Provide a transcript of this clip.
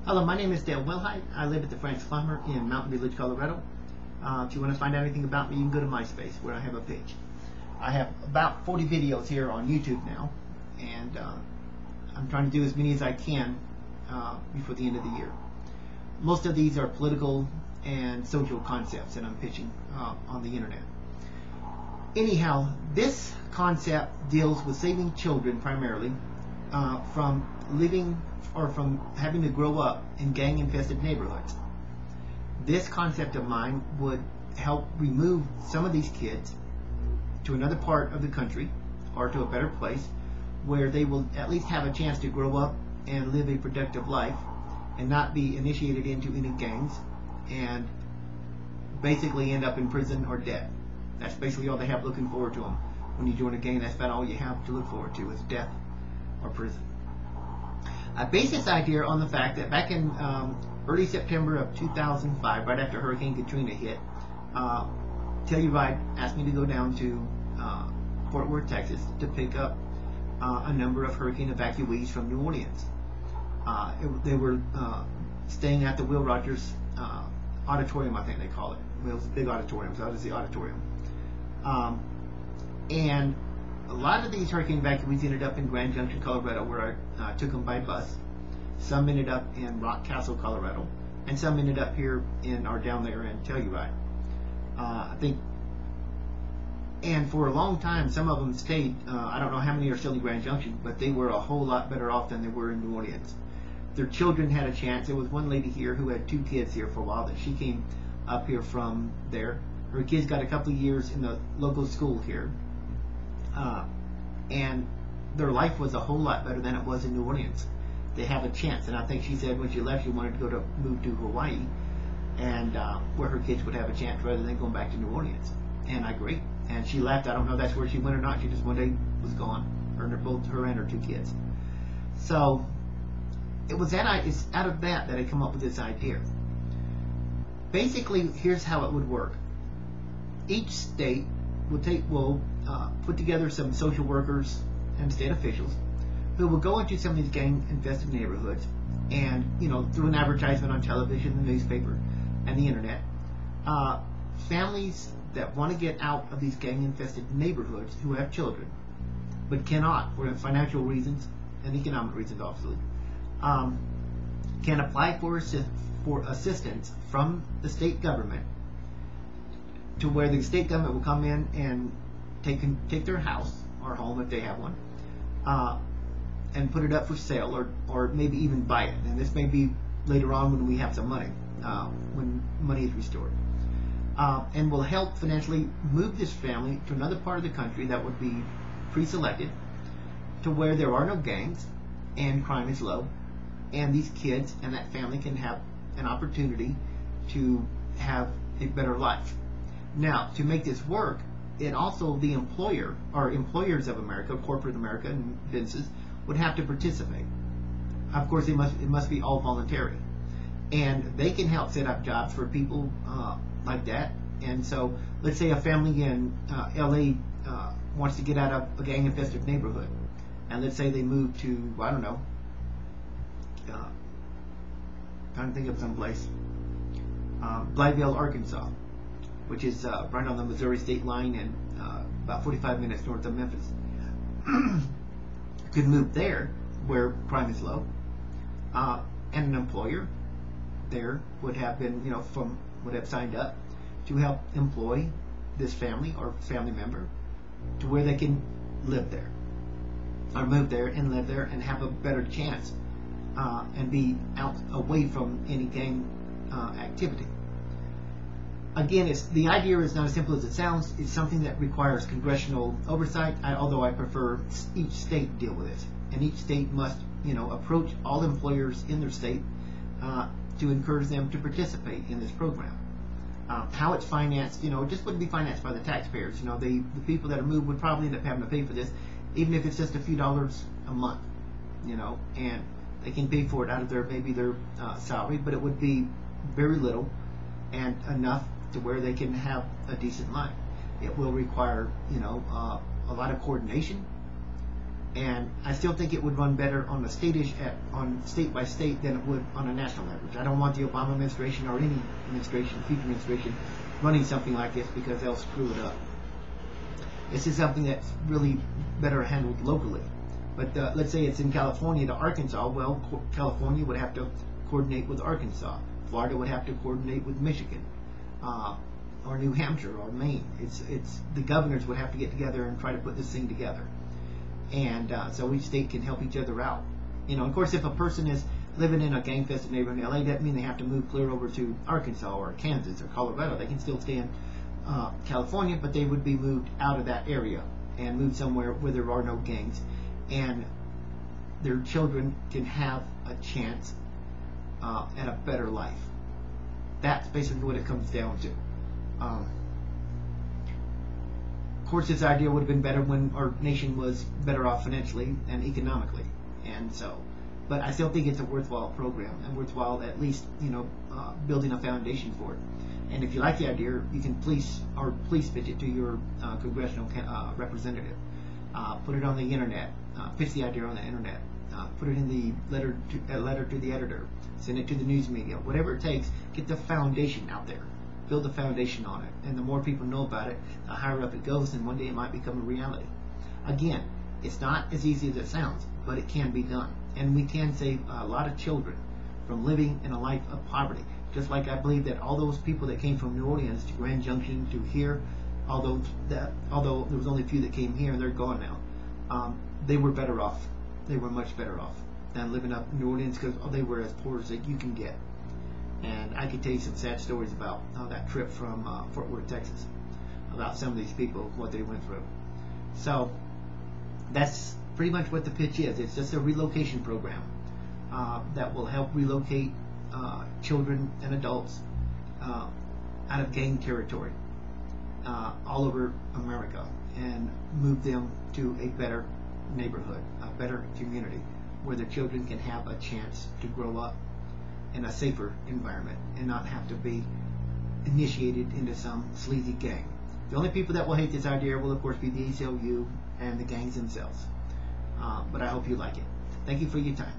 Hello, my name is Dale Wilhite. I live at the French Farmer in Mountain Village, Colorado. If you want to find out anything about me, you can go to MySpace, where I have a page. I have about 40 videos here on YouTube now, and I'm trying to do as many as I can before the end of the year. Most of these are political and social concepts that I'm pitching on the internet. Anyhow, this concept deals with saving children primarily from living or from having to grow up in gang-infested neighborhoods. This concept of mine would help remove some of these kids to another part of the country or to a better place where they will at least have a chance to grow up and live a productive life and not be initiated into any gangs and basically end up in prison or dead. That's basically all they have looking forward to them. When you join a gang, that's about all you have to look forward to is death or prison. I base this idea on the fact that back in early September of 2005, right after Hurricane Katrina hit, Telluride asked me to go down to Fort Worth, Texas to pick up a number of hurricane evacuees from New Orleans. They were staying at the Will Rogers Auditorium, I think they call it. It was a big auditorium, so that was the auditorium. And a lot of these hurricane evacuees ended up in Grand Junction, Colorado, where I took them by bus. Some ended up in Rock Castle, Colorado, and some ended up here down there in Telluride. I think, and for a long time, some of them stayed. I don't know how many are still in Grand Junction, but they were a whole lot better off than they were in New Orleans. Their children had a chance. There was one lady here who had 2 kids here for a while that she came up here from there. Her kids got a couple of years in the local school here. And their life was a whole lot better than it was in New Orleans. They have a chance, and I think she said when she left she wanted to move to Hawaii, and where her kids would have a chance rather than going back to New Orleans. And I agree. And she left. I don't know if that's where she went or not. She just one day was gone. Both her and her 2 kids. So it was it's out of that I come up with this idea. Basically, here's how it would work. Each state will put together some social workers and state officials who will go into some of these gang-infested neighborhoods and, through an advertisement on television, the newspaper, and the internet, families that want to get out of these gang-infested neighborhoods who have children but cannot for financial reasons and economic reasons, obviously, can apply for assistance from the state government, to where the state government will come in and take their house or home if they have one, and put it up for sale, or maybe even buy it. And this may be later on when we have some money, when money is restored, and will help financially move this family to another part of the country that would be pre-selected, to where there are no gangs and crime is low, and these kids and that family can have an opportunity to have a better life. Now, to make this work, it also the employer or employers of America, corporate America and businesses would have to participate. Of course, it must be all voluntary, and they can help set up jobs for people like that. And so, let's say a family in LA wants to get out of a gang-infested neighborhood, and let's say they move to, I don't know, trying to think of some place, Blytheville, Arkansas, which is right on the Missouri state line and about 45 minutes north of Memphis. Could move there where crime is low, and an employer there would have been, would have signed up to help employ this family or family member to where they can live there, or move there and live there and have a better chance and be out away from any gang activity. Again, the idea is not as simple as it sounds. It's something that requires congressional oversight, although I prefer each state deal with it. And each state must, approach all employers in their state to encourage them to participate in this program. How it's financed, it just wouldn't be financed by the taxpayers. The people that are moved would probably end up having to pay for this, even if it's just a few dollars a month, and they can pay for it out of maybe their salary, but it would be very little and enough to where they can have a decent life. It will require, a lot of coordination And I still think it would run better on a on state by state than it would on a national average. I don't want the Obama administration or any administration, future administration, running something like this because they'll screw it up. This is something that's really better handled locally. But let's say it's in California to Arkansas. Well, California would have to coordinate with Arkansas. Florida would have to coordinate with Michigan, or New Hampshire, or Maine. It's the governors would have to get together and try to put this thing together. And so each state can help each other out. Of course, if a person is living in a gang-infested neighborhood in LA, that doesn't mean they have to move clear over to Arkansas or Kansas or Colorado. They can still stay in California, but they would be moved out of that area and moved somewhere where there are no gangs, and their children can have a chance at a better life. That's basically what it comes down to. Of course, this idea would have been better when our nation was better off financially and economically, but I still think it's a worthwhile program and worthwhile at least building a foundation for it. And if you like the idea, you can please pitch it to your congressional representative. Put it on the internet. Pitch the idea on the internet. Put it in the letter to the editor. Send it to the news media. Whatever it takes, get the foundation out there. Build the foundation on it. And the more people know about it, the higher up it goes, and one day it might become a reality. Again, it's not as easy as it sounds, but it can be done. And we can save a lot of children from living in a life of poverty. Just like I believe that all those people that came from New Orleans to Grand Junction to here, although there was only a few that came here and they're gone now, they were better off. They were much better off than living up in New Orleans because they were as poor as you can get. And I could tell you some sad stories about that trip from Fort Worth, Texas, about some of these people, what they went through. So that's pretty much what the pitch is. It's just a relocation program that will help relocate children and adults out of gang territory all over America and move them to a better neighborhood, a better community where the children can have a chance to grow up in a safer environment and not have to be initiated into some sleazy gang. The only people that will hate this idea will of course be the ACLU and the gangs themselves. But I hope you like it. Thank you for your time.